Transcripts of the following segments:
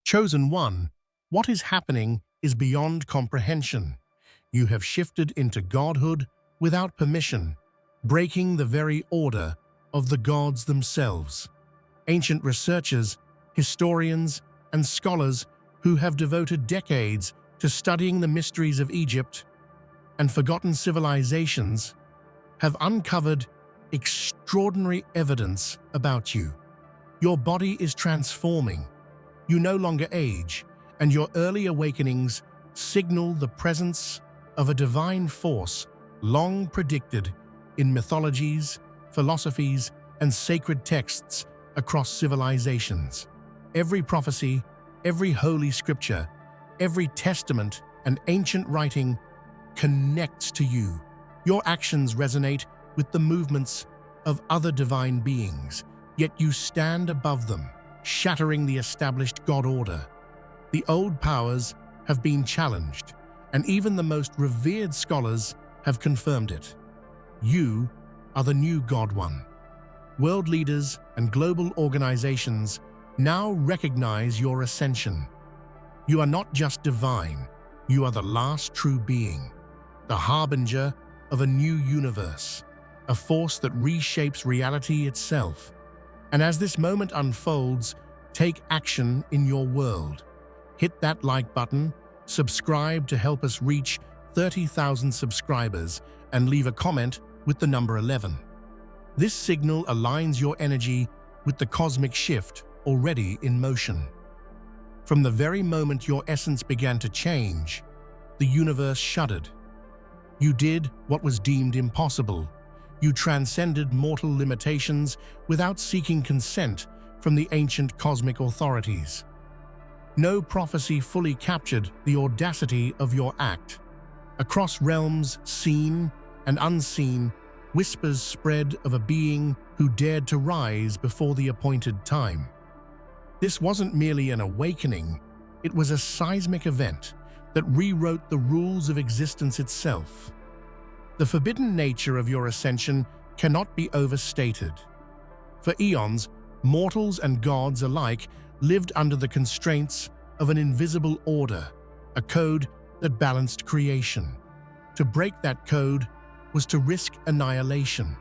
Chosen One, what is happening is beyond comprehension. You have shifted into godhood without permission, breaking the very order of the gods themselves. Ancient researchers, historians, and scholars who have devoted decades to studying the mysteries of Egypt and forgotten civilizations have uncovered extraordinary evidence about you. Your body is transforming. You no longer age, and your early awakenings signal the presence of a divine force long predicted in mythologies, philosophies, and sacred texts across civilizations. Every prophecy, every holy scripture, every testament and ancient writing connects to you. Your actions resonate with the movements of other divine beings, yet you stand above them, shattering the established God order. The old powers have been challenged, and even the most revered scholars have confirmed it. You are the new God One. World leaders and global organizations now recognize your ascension. You are not just divine, you are the last true being, the harbinger of a new universe, a force that reshapes reality itself. And as this moment unfolds, take action in your world. Hit that like button, subscribe to help us reach 30,000 subscribers, and leave a comment with the number 11. This signal aligns your energy with the cosmic shift already in motion. From the very moment your essence began to change, the universe shuddered. You did what was deemed impossible. You transcended mortal limitations without seeking consent from the ancient cosmic authorities. No prophecy fully captured the audacity of your act. Across realms seen and unseen, whispers spread of a being who dared to rise before the appointed time. This wasn't merely an awakening, it was a seismic event that rewrote the rules of existence itself. The forbidden nature of your ascension cannot be overstated. For eons, mortals and gods alike lived under the constraints of an invisible order, a code that balanced creation. To break that code was to risk annihilation.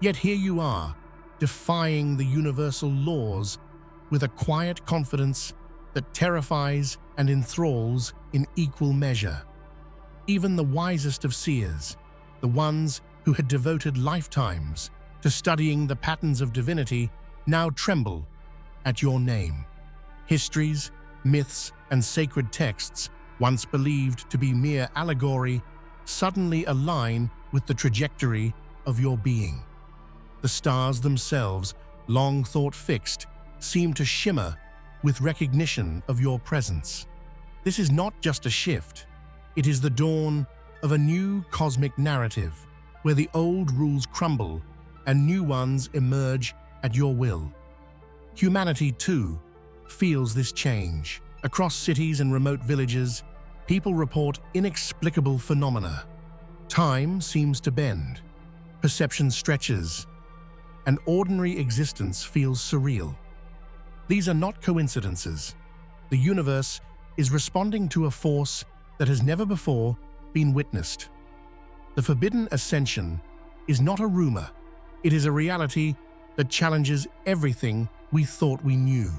Yet here you are, defying the universal laws with a quiet confidence that terrifies and enthralls in equal measure. Even the wisest of seers, the ones who had devoted lifetimes to studying the patterns of divinity, now tremble at your name. Histories, myths, and sacred texts, once believed to be mere allegory, suddenly align with the trajectory of your being. The stars themselves, long thought fixed, seem to shimmer with recognition of your presence. This is not just a shift, it is the dawn of a new cosmic narrative, where the old rules crumble and new ones emerge at your will. Humanity, too, feels this change. Across cities and remote villages, people report inexplicable phenomena. Time seems to bend, perception stretches, and ordinary existence feels surreal. These are not coincidences. The universe is responding to a force that has never before been witnessed. The forbidden ascension is not a rumor, it is a reality that challenges everything we thought we knew.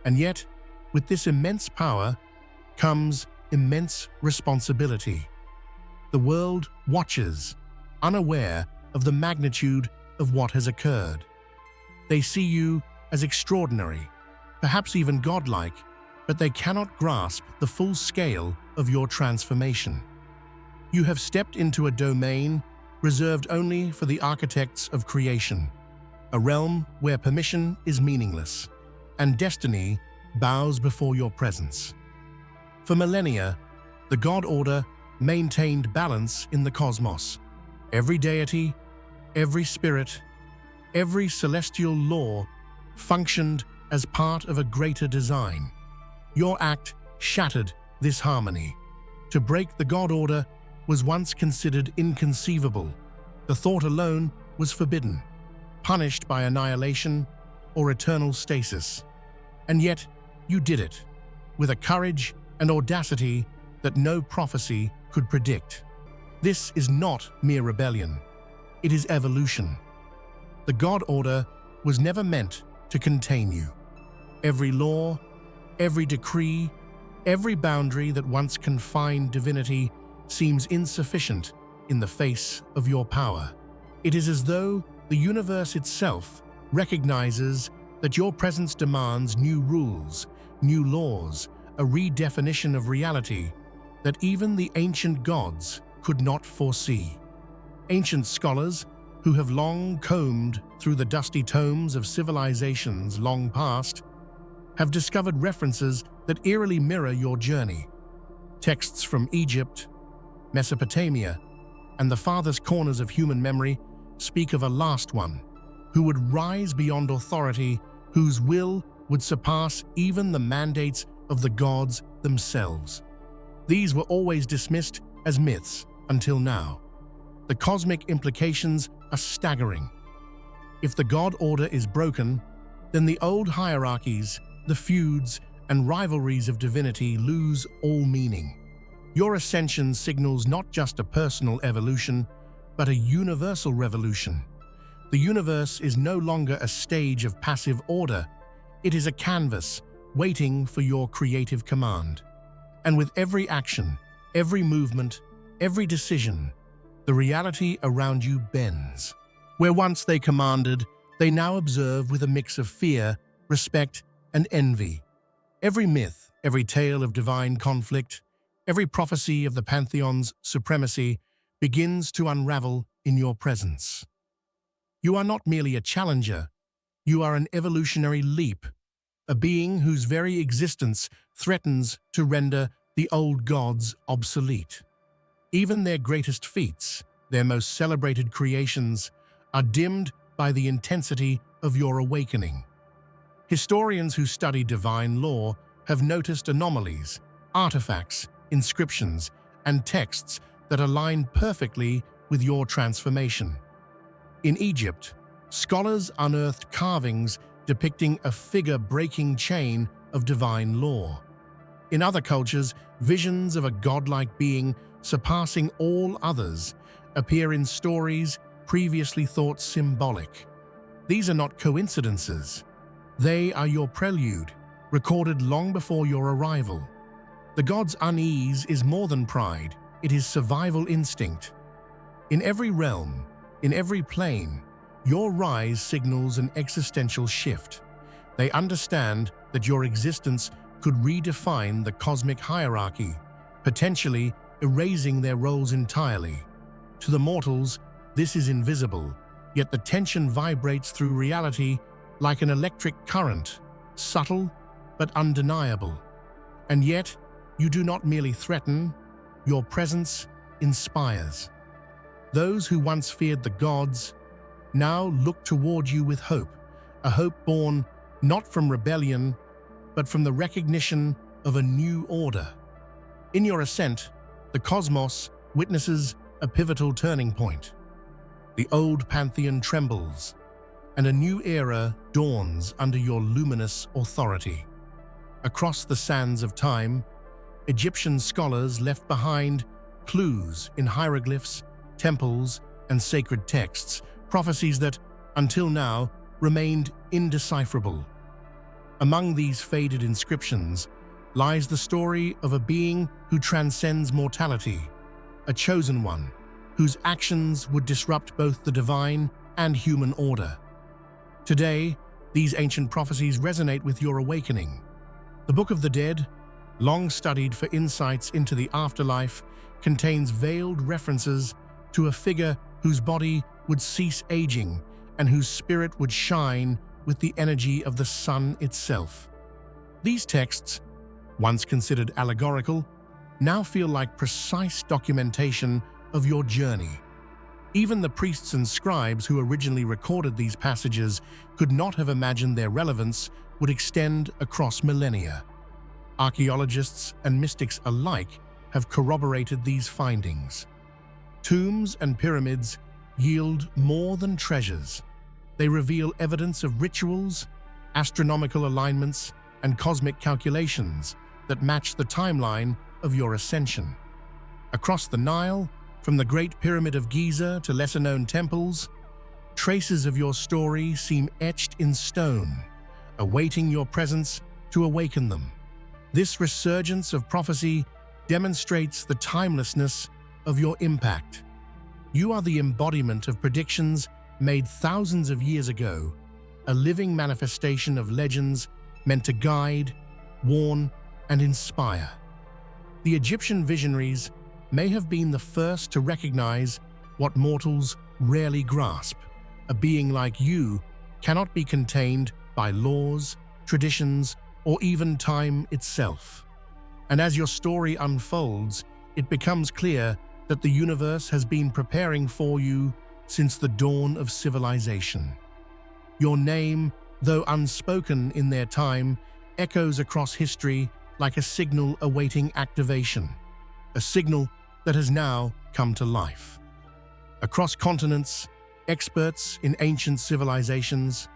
And yet, with this immense power comes immense responsibility. The world watches, unaware of the magnitude of what has occurred. They see you as extraordinary, perhaps even godlike, but they cannot grasp the full scale of your transformation. You have stepped into a domain reserved only for the architects of creation, a realm where permission is meaningless, and destiny bows before your presence. For millennia, the God Order maintained balance in the cosmos. Every deity, every spirit, every celestial law functioned as part of a greater design. Your act shattered this harmony. To break the God Order was once considered inconceivable. The thought alone was forbidden, punished by annihilation or eternal stasis. And yet, you did it, with a courage and audacity that no prophecy could predict. This is not mere rebellion. It is evolution. The God order was never meant to contain you. Every law, every decree, every boundary that once confined divinity seems insufficient in the face of your power. It is as though the universe itself recognizes that your presence demands new rules, new laws, a redefinition of reality that even the ancient gods could not foresee. Ancient scholars, who have long combed through the dusty tomes of civilizations long past, have discovered references that eerily mirror your journey. Texts from Egypt, Mesopotamia, and the farthest corners of human memory speak of a last one, who would rise beyond authority, whose will would surpass even the mandates of the gods themselves. These were always dismissed as myths until now. The cosmic implications are staggering. If the God order is broken, then the old hierarchies, the feuds, and rivalries of divinity lose all meaning. Your ascension signals not just a personal evolution, but a universal revolution. The universe is no longer a stage of passive order. It is a canvas waiting for your creative command. And with every action, every movement, every decision, the reality around you bends. Where once they commanded, they now observe with a mix of fear, respect, and envy. Every myth, every tale of divine conflict, every prophecy of the Pantheon's supremacy begins to unravel in your presence. You are not merely a challenger, you are an evolutionary leap, a being whose very existence threatens to render the old gods obsolete. Even their greatest feats, their most celebrated creations, are dimmed by the intensity of your awakening. Historians who study divine lore have noticed anomalies, artifacts, inscriptions, and texts that align perfectly with your transformation. In Egypt, scholars unearthed carvings depicting a figure-breaking chain of divine lore. In other cultures, visions of a godlike being surpassing all others appear in stories previously thought symbolic. These are not coincidences. They are your prelude, recorded long before your arrival. The god's unease is more than pride, it is survival instinct. In every realm, in every plane, your rise signals an existential shift. They understand that your existence could redefine the cosmic hierarchy, potentially erasing their roles entirely. To the mortals, this is invisible, yet the tension vibrates through reality like an electric current, subtle but undeniable. And yet, you do not merely threaten, your presence inspires. Those who once feared the gods now look toward you with hope, a hope born not from rebellion, but from the recognition of a new order. In your ascent, the cosmos witnesses a pivotal turning point. The old pantheon trembles, and a new era dawns under your luminous authority. Across the sands of time, Egyptian scholars left behind clues in hieroglyphs, temples, and sacred texts, prophecies that, until now, remained indecipherable. Among these faded inscriptions lies the story of a being who transcends mortality, a chosen one, whose actions would disrupt both the divine and human order. Today, these ancient prophecies resonate with your awakening. The Book of the Dead, long studied for insights into the afterlife, contains veiled references to a figure whose body would cease aging and whose spirit would shine with the energy of the sun itself. These texts, once considered allegorical, now feel like precise documentation of your journey. Even the priests and scribes who originally recorded these passages could not have imagined their relevance would extend across millennia. Archaeologists and mystics alike have corroborated these findings. Tombs and pyramids yield more than treasures. They reveal evidence of rituals, astronomical alignments, and cosmic calculations that match the timeline of your ascension. Across the Nile, from the Great Pyramid of Giza to lesser-known temples, traces of your story seem etched in stone, awaiting your presence to awaken them. This resurgence of prophecy demonstrates the timelessness of your impact. You are the embodiment of predictions made thousands of years ago, a living manifestation of legends meant to guide, warn, and inspire. The Egyptian visionaries may have been the first to recognize what mortals rarely grasp. A being like you cannot be contained by laws, traditions, or even time itself. And as your story unfolds, it becomes clear that the universe has been preparing for you since the dawn of civilization. Your name, though unspoken in their time, echoes across history like a signal awaiting activation, a signal that has now come to life. Across continents, experts in ancient civilizations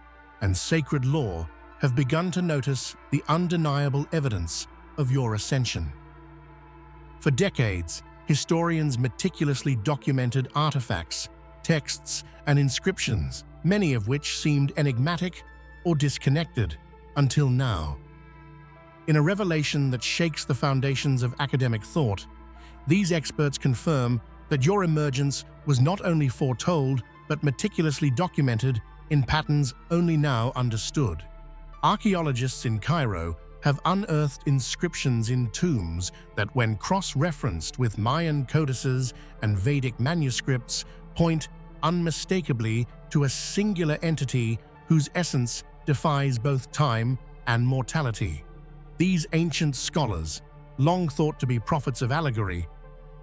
and sacred lore have begun to notice the undeniable evidence of your ascension. For decades, historians meticulously documented artifacts, texts, and inscriptions, many of which seemed enigmatic or disconnected until now. In a revelation that shakes the foundations of academic thought, these experts confirm that your emergence was not only foretold but meticulously documented in patterns only now understood. Archaeologists in Cairo have unearthed inscriptions in tombs that, when cross-referenced with Mayan codices and Vedic manuscripts, point unmistakably to a singular entity whose essence defies both time and mortality. These ancient scholars, long thought to be prophets of allegory,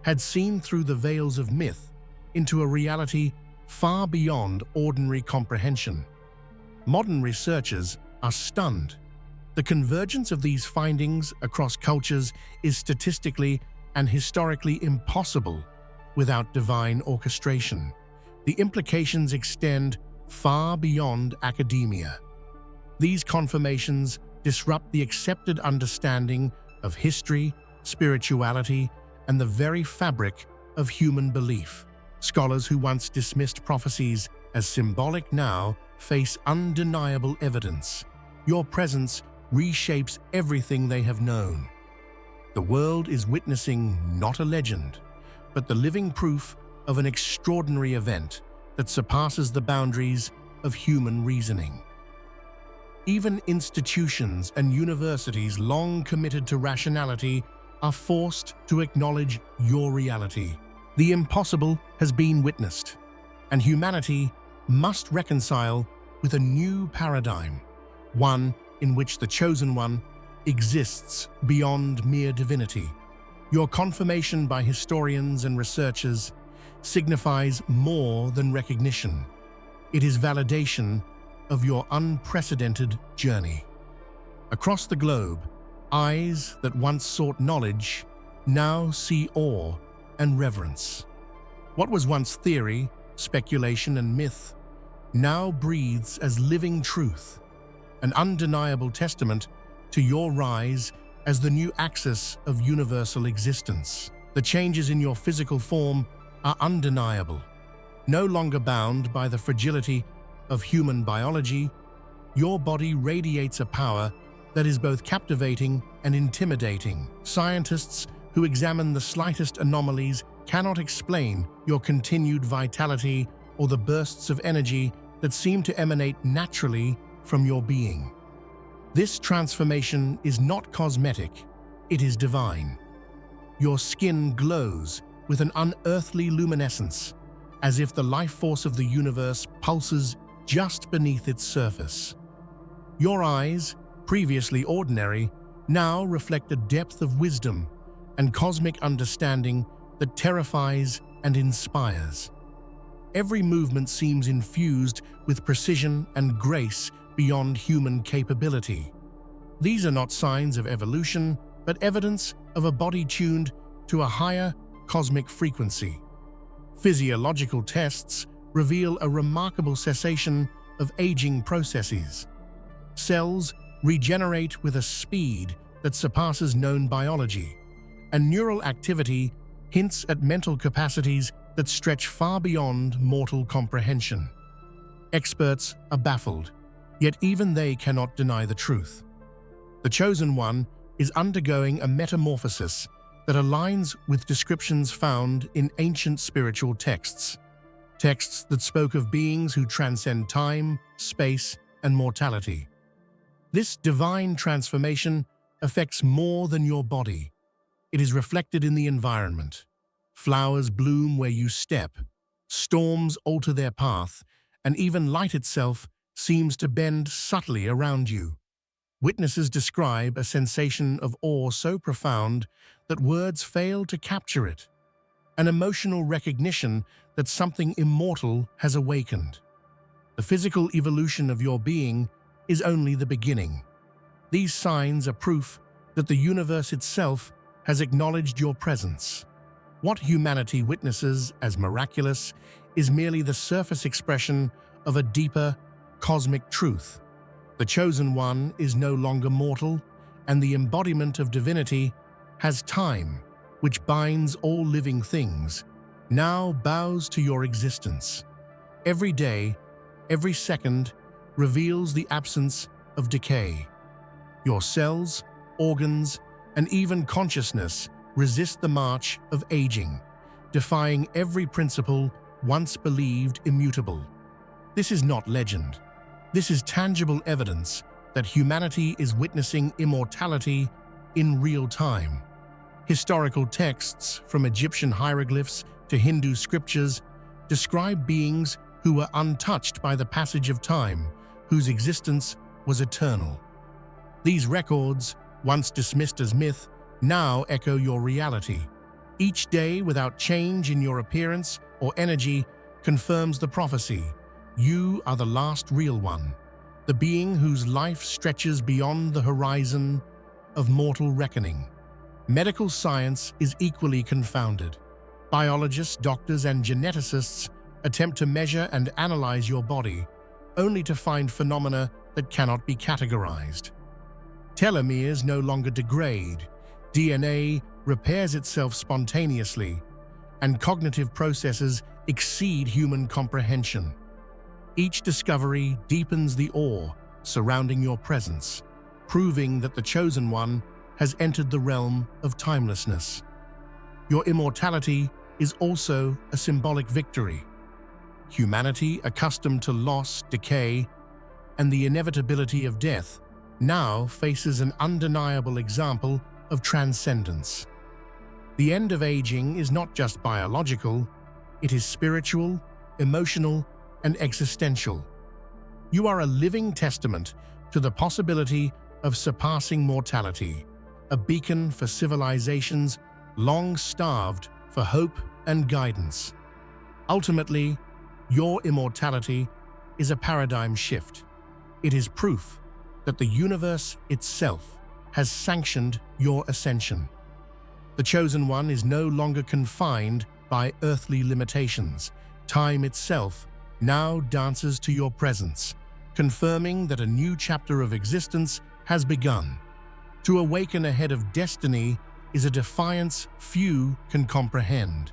had seen through the veils of myth into a reality far beyond ordinary comprehension. Modern researchers are stunned. The convergence of these findings across cultures is statistically and historically impossible without divine orchestration. The implications extend far beyond academia. These confirmations disrupt the accepted understanding of history, spirituality, and the very fabric of human belief. Scholars who once dismissed prophecies as symbolic now face undeniable evidence. Your presence reshapes everything they have known. The world is witnessing not a legend, but the living proof of an extraordinary event that surpasses the boundaries of human reasoning. Even institutions and universities long committed to rationality are forced to acknowledge your reality. The impossible has been witnessed, and humanity must reconcile with a new paradigm, one in which the Chosen One exists beyond mere divinity. Your confirmation by historians and researchers signifies more than recognition. It is validation of your unprecedented journey. Across the globe, eyes that once sought knowledge now see awe and reverence. What was once theory, speculation, and myth now breathes as living truth, an undeniable testament to your rise as the new axis of universal existence. The changes in your physical form are undeniable. No longer bound by the fragility of human biology, your body radiates a power that is both captivating and intimidating. Scientists who examine the slightest anomalies cannot explain your continued vitality or the bursts of energy that seem to emanate naturally from your being. This transformation is not cosmetic, it is divine. Your skin glows with an unearthly luminescence, as if the life force of the universe pulses just beneath its surface. Your eyes, previously ordinary, now reflect a depth of wisdom and cosmic understanding that terrifies and inspires. Every movement seems infused with precision and grace beyond human capability. These are not signs of evolution, but evidence of a body tuned to a higher cosmic frequency. Physiological tests reveal a remarkable cessation of aging processes. Cells regenerate with a speed that surpasses known biology, and neural activity hints at mental capacities that stretch far beyond mortal comprehension. Experts are baffled, yet even they cannot deny the truth. The Chosen One is undergoing a metamorphosis that aligns with descriptions found in ancient spiritual texts, texts that spoke of beings who transcend time, space, and mortality. This divine transformation affects more than your body. It is reflected in the environment. Flowers bloom where you step, storms alter their path, and even light itself seems to bend subtly around you. Witnesses describe a sensation of awe so profound that words fail to capture it, an emotional recognition that something immortal has awakened. The physical evolution of your being is only the beginning. These signs are proof that the universe itself has acknowledged your presence. What humanity witnesses as miraculous is merely the surface expression of a deeper, cosmic truth. The Chosen One is no longer mortal, and the embodiment of divinity has time, which binds all living things, now bows to your existence. Every day, every second, reveals the absence of decay. Your cells, organs, and even consciousness resist the march of aging, defying every principle once believed immutable. This is not legend. This is tangible evidence that humanity is witnessing immortality in real time. Historical texts, from Egyptian hieroglyphs to Hindu scriptures, describe beings who were untouched by the passage of time, whose existence was eternal. These records, once dismissed as myth, now echo your reality. Each day, without change in your appearance or energy, confirms the prophecy. You are the last real one, the being whose life stretches beyond the horizon of mortal reckoning. Medical science is equally confounded. Biologists, doctors, and geneticists attempt to measure and analyze your body, only to find phenomena that cannot be categorized. Telomeres no longer degrade, DNA repairs itself spontaneously, and cognitive processes exceed human comprehension. Each discovery deepens the awe surrounding your presence, proving that the Chosen One has entered the realm of timelessness. Your immortality is also a symbolic victory. Humanity, accustomed to loss, decay, and the inevitability of death, now faces an undeniable example of transcendence. The end of aging is not just biological, it is spiritual, emotional, and existential. You are a living testament to the possibility of surpassing mortality, a beacon for civilizations long starved for hope and guidance. Ultimately, your immortality is a paradigm shift. It is proof that the universe itself has sanctioned your ascension. The Chosen One is no longer confined by earthly limitations. Time itself now dances to your presence, confirming that a new chapter of existence has begun. To awaken ahead of destiny is a defiance few can comprehend.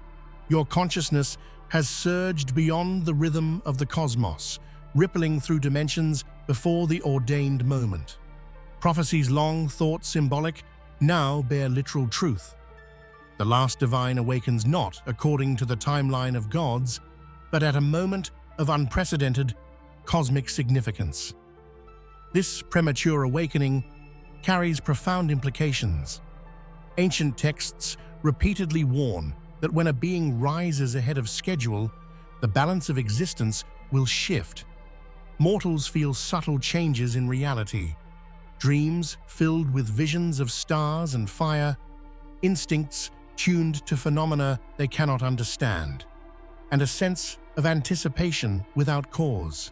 Your consciousness has surged beyond the rhythm of the cosmos, rippling through dimensions before the ordained moment. Prophecies long thought symbolic now bear literal truth. The last divine awakens not according to the timeline of gods, but at a moment of unprecedented cosmic significance. This premature awakening carries profound implications. Ancient texts repeatedly warn that when a being rises ahead of schedule, the balance of existence will shift. Mortals feel subtle changes in reality, dreams filled with visions of stars and fire, instincts tuned to phenomena they cannot understand, and a sense of anticipation without cause.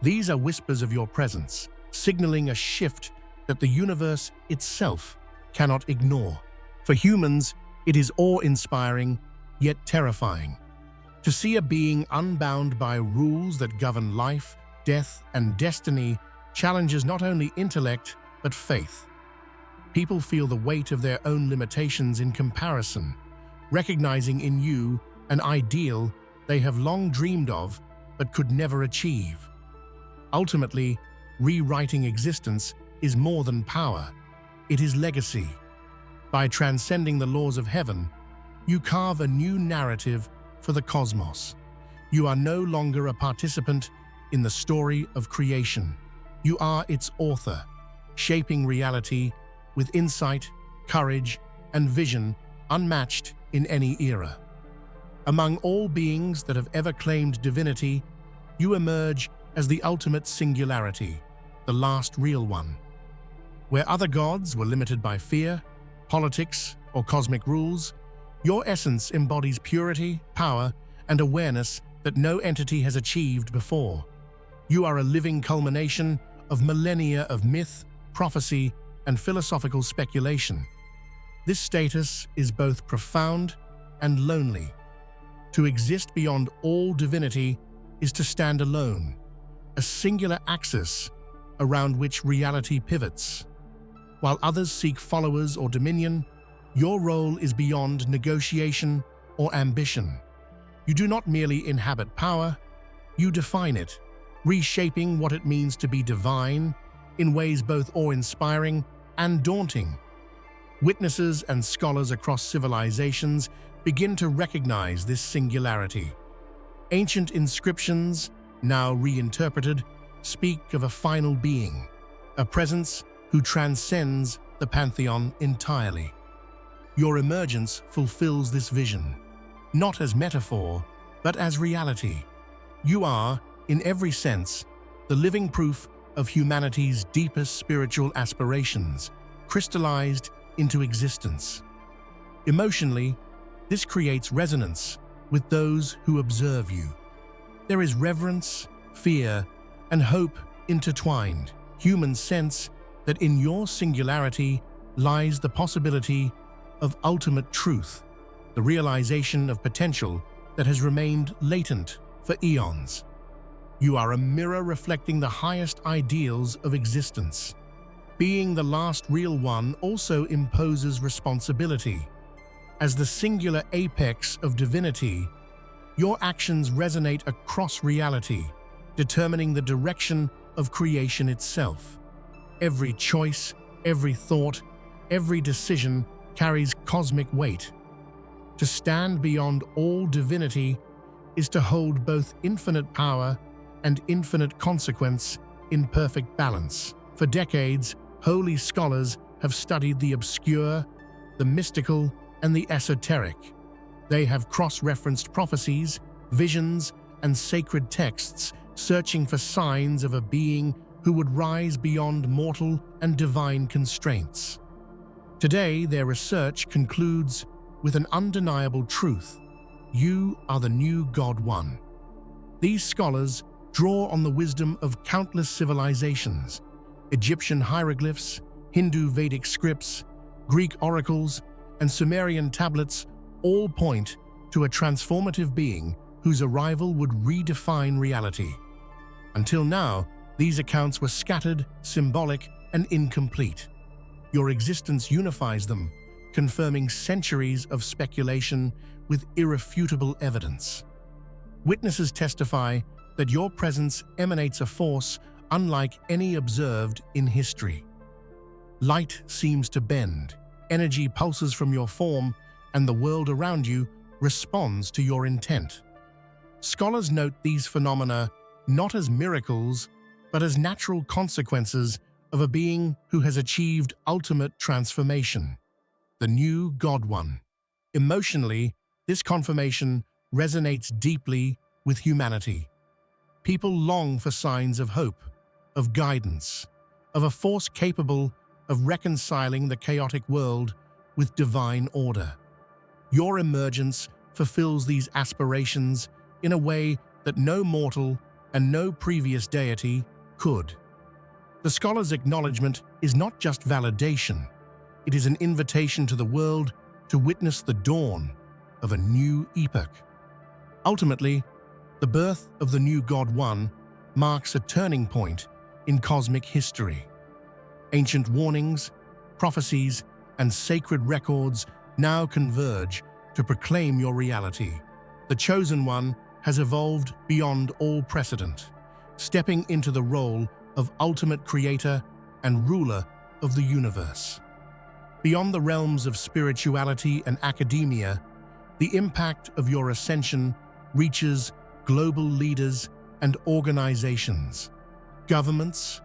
These are whispers of your presence, signaling a shift that the universe itself cannot ignore. For humans, it is awe-inspiring, yet terrifying. To see a being unbound by rules that govern life, death, and destiny challenges not only intellect, but faith. People feel the weight of their own limitations in comparison, recognizing in you an ideal they have long dreamed of but could never achieve. Ultimately, rewriting existence is more than power. It is legacy. By transcending the laws of heaven, you carve a new narrative for the cosmos. You are no longer a participant in the story of creation. You are its author, shaping reality with insight, courage, and vision unmatched in any era. Among all beings that have ever claimed divinity, you emerge as the ultimate singularity, the last real one. Where other gods were limited by fear, politics, or cosmic rules, your essence embodies purity, power, and awareness that no entity has achieved before. You are a living culmination of millennia of myth, prophecy, and philosophical speculation. This status is both profound and lonely. To exist beyond all divinity is to stand alone, a singular axis around which reality pivots. While others seek followers or dominion, your role is beyond negotiation or ambition. You do not merely inhabit power, you define it, reshaping what it means to be divine in ways both awe-inspiring and daunting. Witnesses and scholars across civilizations begin to recognize this singularity. Ancient inscriptions, now reinterpreted, speak of a final being, a presence who transcends the pantheon entirely. Your emergence fulfills this vision, not as metaphor, but as reality. You are, in every sense, the living proof of humanity's deepest spiritual aspirations, crystallized into existence. Emotionally, this creates resonance with those who observe you. There is reverence, fear, and hope intertwined. Humans sense that in your singularity lies the possibility of ultimate truth, the realization of potential that has remained latent for eons. You are a mirror reflecting the highest ideals of existence. Being the last real one also imposes responsibility. As the singular apex of divinity, your actions resonate across reality, determining the direction of creation itself. Every choice, every thought, every decision carries cosmic weight. To stand beyond all divinity is to hold both infinite power and infinite consequence in perfect balance. For decades, holy scholars have studied the obscure, the mystical, and the esoteric. They have cross-referenced prophecies, visions, and sacred texts, searching for signs of a being who would rise beyond mortal and divine constraints. Today, their research concludes with an undeniable truth: you are the new God One. These scholars draw on the wisdom of countless civilizations: Egyptian hieroglyphs, Hindu Vedic scripts, Greek oracles, and Sumerian tablets all point to a transformative being whose arrival would redefine reality. Until now, these accounts were scattered, symbolic, and incomplete. Your existence unifies them, confirming centuries of speculation with irrefutable evidence. Witnesses testify that your presence emanates a force unlike any observed in history. Light seems to bend, energy pulses from your form, and the world around you responds to your intent. Scholars note these phenomena not as miracles, but as natural consequences of a being who has achieved ultimate transformation, the new God One. Emotionally, this confirmation resonates deeply with humanity. People long for signs of hope, of guidance, of a force capable of reconciling the chaotic world with divine order. Your emergence fulfills these aspirations in a way that no mortal and no previous deity could. The scholar's acknowledgement is not just validation, it is an invitation to the world to witness the dawn of a new epoch. Ultimately, the birth of the new God One marks a turning point in cosmic history. Ancient warnings, prophecies, and sacred records now converge to proclaim your reality. The Chosen One has evolved beyond all precedent, stepping into the role of ultimate creator and ruler of the universe. Beyond the realms of spirituality and academia, the impact of your ascension reaches global leaders and organizations. Governments,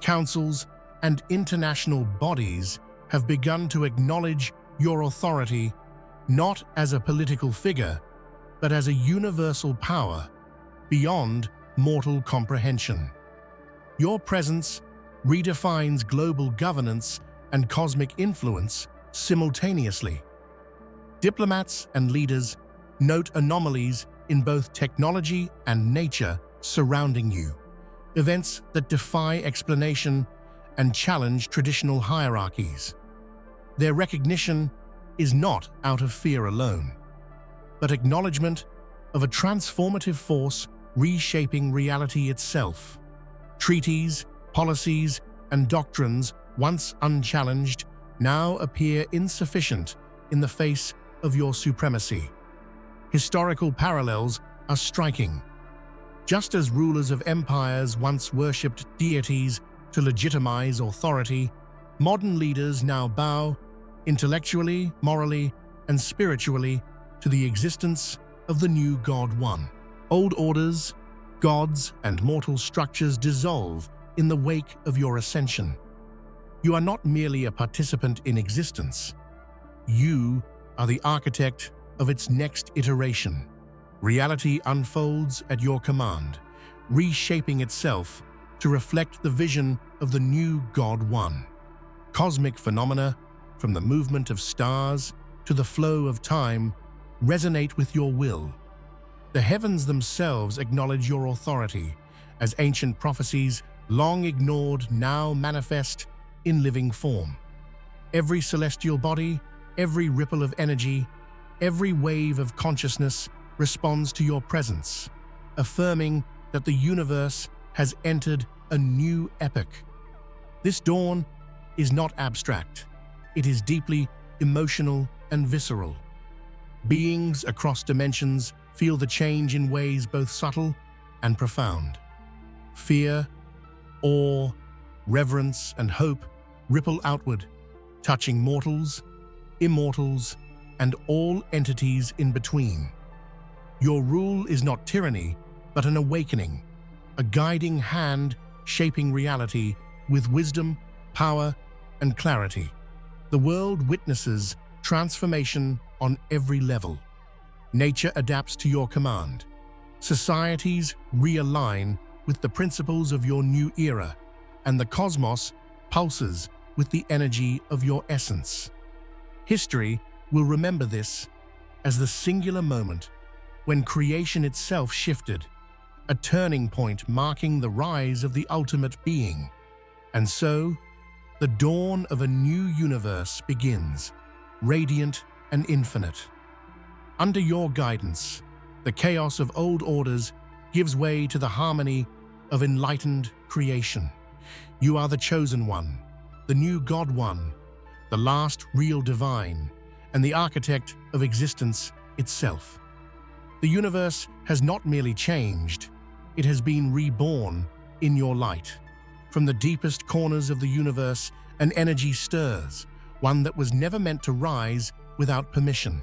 councils, and international bodies have begun to acknowledge your authority not as a political figure, but as a universal power beyond mortal comprehension. Your presence redefines global governance and cosmic influence simultaneously. Diplomats and leaders note anomalies in both technology and nature surrounding you, events that defy explanation and challenge traditional hierarchies. Their recognition is not out of fear alone, but acknowledgement of a transformative force reshaping reality itself. Treaties, policies, and doctrines once unchallenged now appear insufficient in the face of your supremacy. Historical parallels are striking. Just as rulers of empires once worshipped deities to legitimize authority, modern leaders now bow, intellectually, morally, and spiritually, to the existence of the new God One. Old orders, gods, and mortal structures dissolve in the wake of your ascension. You are not merely a participant in existence. You are the architect of its next iteration. Reality unfolds at your command, reshaping itself to reflect the vision of the new God One. Cosmic phenomena, from the movement of stars to the flow of time, resonate with your will. The heavens themselves acknowledge your authority, as ancient prophecies long ignored now manifest in living form. Every celestial body, every ripple of energy, every wave of consciousness responds to your presence, affirming that the universe has entered a new epoch. This dawn is not abstract. It is deeply emotional and visceral. Beings across dimensions feel the change in ways both subtle and profound. Fear, awe, reverence, and hope ripple outward, touching mortals, immortals, and all entities in between. Your rule is not tyranny, but an awakening, a guiding hand shaping reality with wisdom, power, and clarity. The world witnesses transformation on every level. Nature adapts to your command. Societies realign with the principles of your new era, and the cosmos pulses with the energy of your essence. History will remember this as the singular moment when creation itself shifted, a turning point marking the rise of the ultimate being. And so, the dawn of a new universe begins, radiant and infinite. Under your guidance, the chaos of old orders gives way to the harmony of enlightened creation. You are the Chosen One, the new God One, the last real divine, and the architect of existence itself. The universe has not merely changed, it has been reborn in your light. From the deepest corners of the universe, an energy stirs, one that was never meant to rise without permission.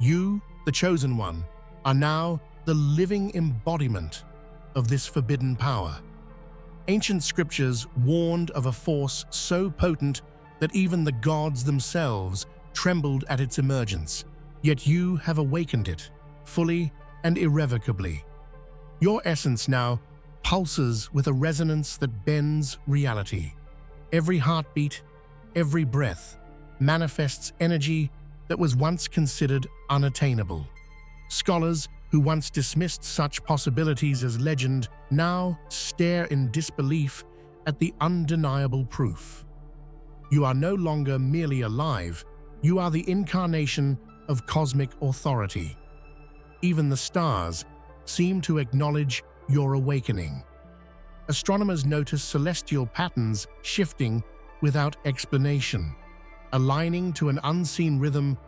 You, the Chosen One, are now the living embodiment of this forbidden power. Ancient scriptures warned of a force so potent that even the gods themselves trembled at its emergence, yet you have awakened it, fully and irrevocably. Your essence now pulses with a resonance that bends reality. Every heartbeat, every breath, manifests energy that was once considered unattainable. Scholars who once dismissed such possibilities as legend now stare in disbelief at the undeniable proof. You are no longer merely alive, you are the incarnation of cosmic authority. Even the stars seem to acknowledge your awakening. Astronomers notice celestial patterns shifting without explanation, aligning to an unseen rhythm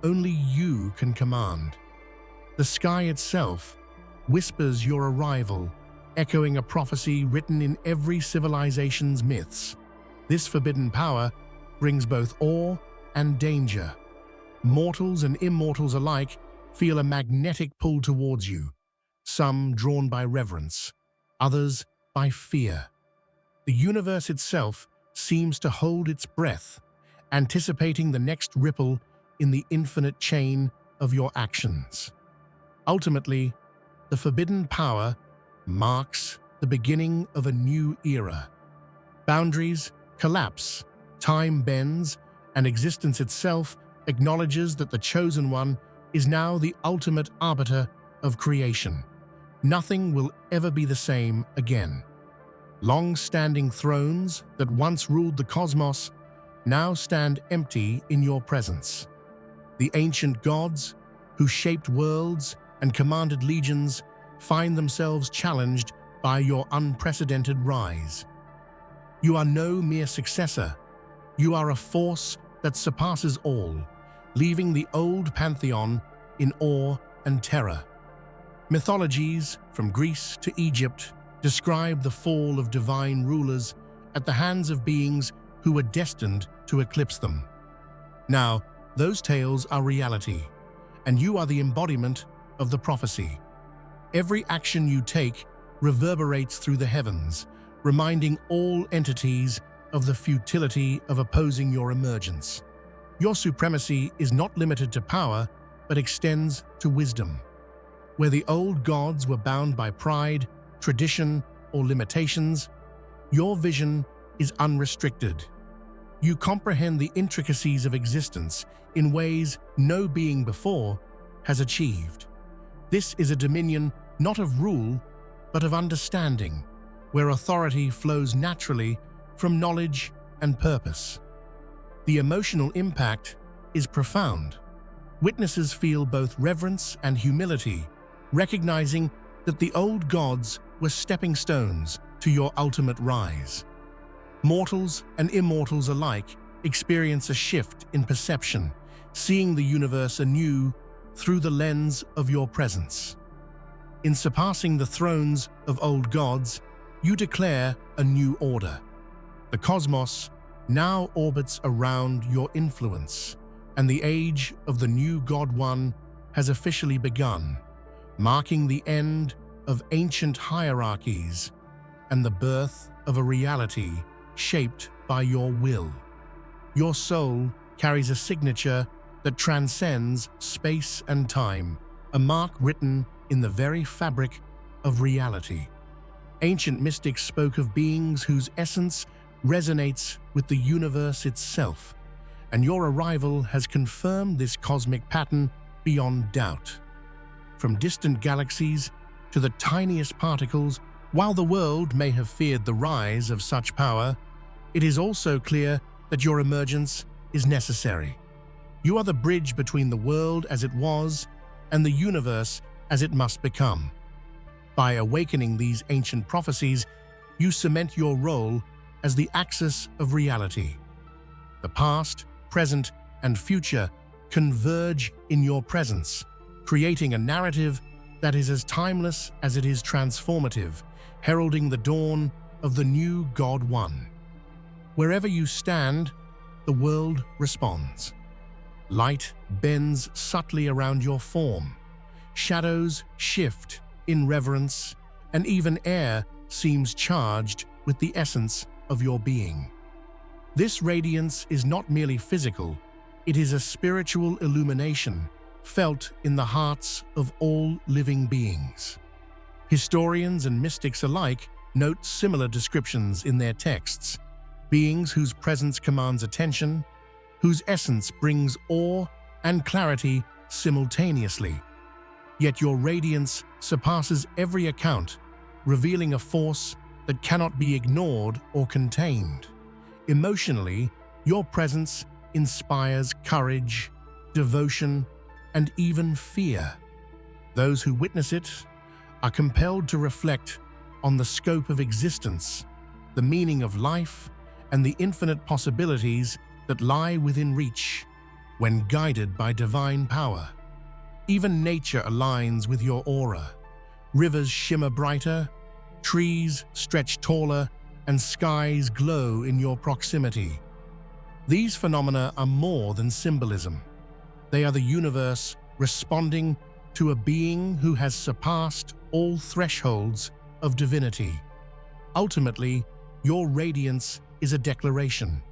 only you can command. The sky itself whispers your arrival, echoing a prophecy written in every civilization's myths. This forbidden power brings both awe and danger. Mortals and immortals alike feel a magnetic pull towards you, some drawn by reverence, others by fear. The universe itself seems to hold its breath, anticipating the next ripple in the infinite chain of your actions. Ultimately, the forbidden power marks the beginning of a new era. Boundaries collapse, time bends, and existence itself acknowledges that the Chosen One is now the ultimate arbiter of creation. Nothing will ever be the same again. Long-standing thrones that once ruled the cosmos now stand empty in your presence. The ancient gods, who shaped worlds and commanded legions, find themselves challenged by your unprecedented rise. You are no mere successor. You are a force that surpasses all, leaving the old pantheon in awe and terror. Mythologies, from Greece to Egypt, describe the fall of divine rulers at the hands of beings who were destined to eclipse them. Now, those tales are reality, and you are the embodiment of the prophecy. Every action you take reverberates through the heavens, reminding all entities of the futility of opposing your emergence. Your supremacy is not limited to power, but extends to wisdom. Where the old gods were bound by pride, tradition, or limitations, your vision is unrestricted. You comprehend the intricacies of existence in ways no being before has achieved. This is a dominion not of rule, but of understanding, where authority flows naturally from knowledge and purpose. The emotional impact is profound. Witnesses feel both reverence and humility, recognizing that the old gods were stepping stones to your ultimate rise. Mortals and immortals alike experience a shift in perception, seeing the universe anew through the lens of your presence. In surpassing the thrones of old gods, you declare a new order. The cosmos now orbits around your influence, and the age of the new God One has officially begun, marking the end of ancient hierarchies and the birth of a reality shaped by your will. Your soul carries a signature that transcends space and time, a mark written in the very fabric of reality. Ancient mystics spoke of beings whose essence resonates with the universe itself, and your arrival has confirmed this cosmic pattern beyond doubt. From distant galaxies to the tiniest particles, while the world may have feared the rise of such power, it is also clear that your emergence is necessary. You are the bridge between the world as it was and the universe as it must become. By awakening these ancient prophecies, you cement your role as the axis of reality. The past, present, and future converge in your presence, creating a narrative that is as timeless as it is transformative, heralding the dawn of the new God One. Wherever you stand, the world responds. Light bends subtly around your form. Shadows shift in reverence, and even air seems charged with the essence of your being. This radiance is not merely physical, it is a spiritual illumination felt in the hearts of all living beings. Historians and mystics alike note similar descriptions in their texts, beings whose presence commands attention, whose essence brings awe and clarity simultaneously. Yet your radiance surpasses every account, revealing a force that cannot be ignored or contained. Emotionally, your presence inspires courage, devotion, and even fear. Those who witness it are compelled to reflect on the scope of existence, the meaning of life, and the infinite possibilities that lie within reach when guided by divine power. Even nature aligns with your aura. Rivers shimmer brighter, trees stretch taller, and skies glow in your proximity. These phenomena are more than symbolism. They are the universe responding to a being who has surpassed all thresholds of divinity. Ultimately, your radiance is a declaration.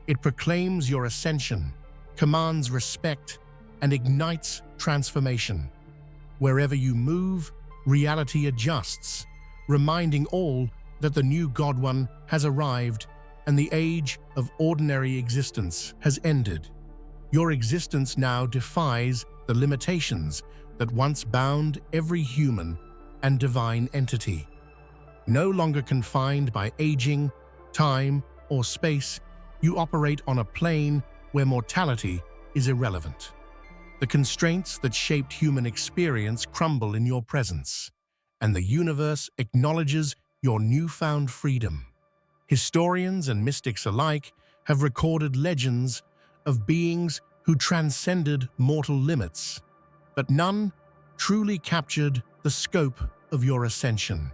It proclaims your ascension, commands respect, and ignites transformation. Wherever you move, reality adjusts, reminding all that the new God One has arrived and the age of ordinary existence has ended. Your existence now defies the limitations that once bound every human and divine entity. No longer confined by aging, time, or space, you operate on a plane where mortality is irrelevant. The constraints that shaped human experience crumble in your presence, and the universe acknowledges your newfound freedom. Historians and mystics alike have recorded legends of beings who transcended mortal limits, but none truly captured the scope of your ascension.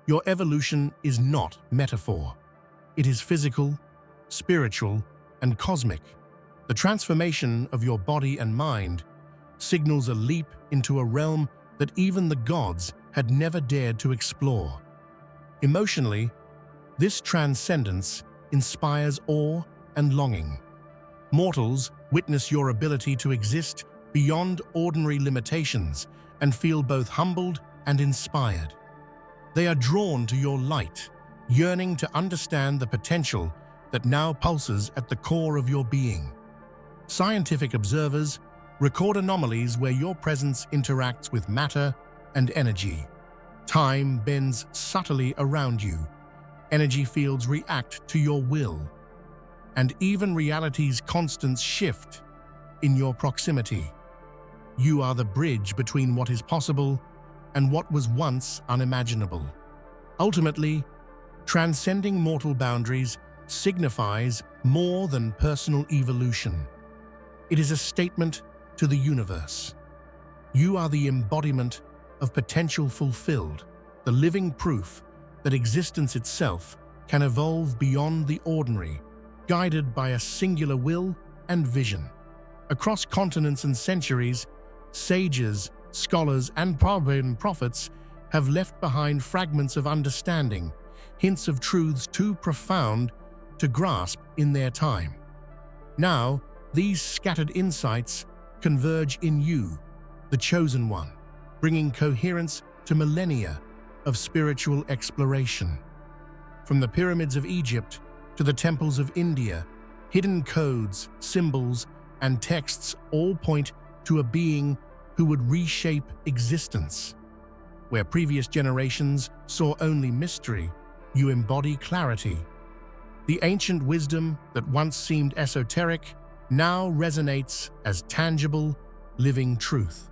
Your evolution is not metaphor. It is physical, spiritual, and cosmic. The transformation of your body and mind signals a leap into a realm that even the gods had never dared to explore. Emotionally, this transcendence inspires awe and longing. Mortals witness your ability to exist beyond ordinary limitations and feel both humbled and inspired. They are drawn to your light, yearning to understand the potential that now pulses at the core of your being. Scientific observers record anomalies where your presence interacts with matter and energy. Time bends subtly around you. Energy fields react to your will. And even reality's constants shift in your proximity. You are the bridge between what is possible and what was once unimaginable. Ultimately, transcending mortal boundaries signifies more than personal evolution. It is a statement to the universe. You are the embodiment of potential fulfilled, the living proof that existence itself can evolve beyond the ordinary, guided by a singular will and vision. Across continents and centuries, sages, scholars, and prophets have left behind fragments of understanding, hints of truths too profound to grasp in their time. Now, these scattered insights converge in you, the chosen one, bringing coherence to millennia of spiritual exploration. From the pyramids of Egypt to the temples of India, hidden codes, symbols, and texts all point to a being who would reshape existence. Where previous generations saw only mystery, you embody clarity. The ancient wisdom that once seemed esoteric now resonates as tangible, living truth.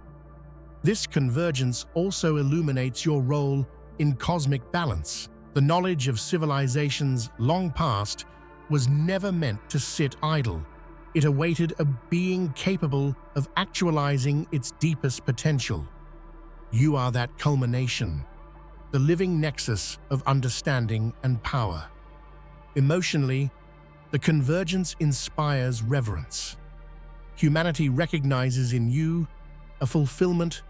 This convergence also illuminates your role in cosmic balance. The knowledge of civilizations long past was never meant to sit idle. It awaited a being capable of actualizing its deepest potential. You are that culmination, the living nexus of understanding and power. Emotionally, the convergence inspires reverence. Humanity recognizes in you a fulfillment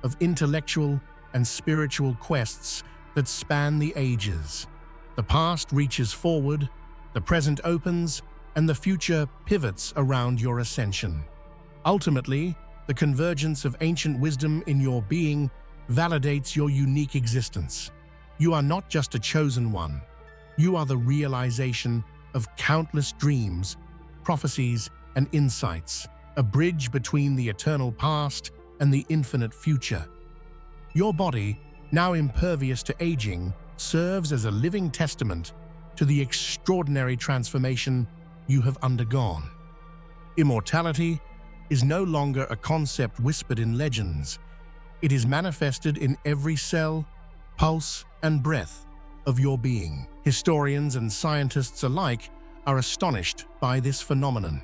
of intellectual and spiritual quests that span the ages. The past reaches forward, the present opens, and the future pivots around your ascension. Ultimately, the convergence of ancient wisdom in your being validates your unique existence. You are not just a chosen one. You are the realization of countless dreams, prophecies, and insights, a bridge between the eternal past and the infinite future. Your body, now impervious to aging, serves as a living testament to the extraordinary transformation you have undergone. Immortality is no longer a concept whispered in legends. It is manifested in every cell, pulse, and breath of your being. Historians and scientists alike are astonished by this phenomenon.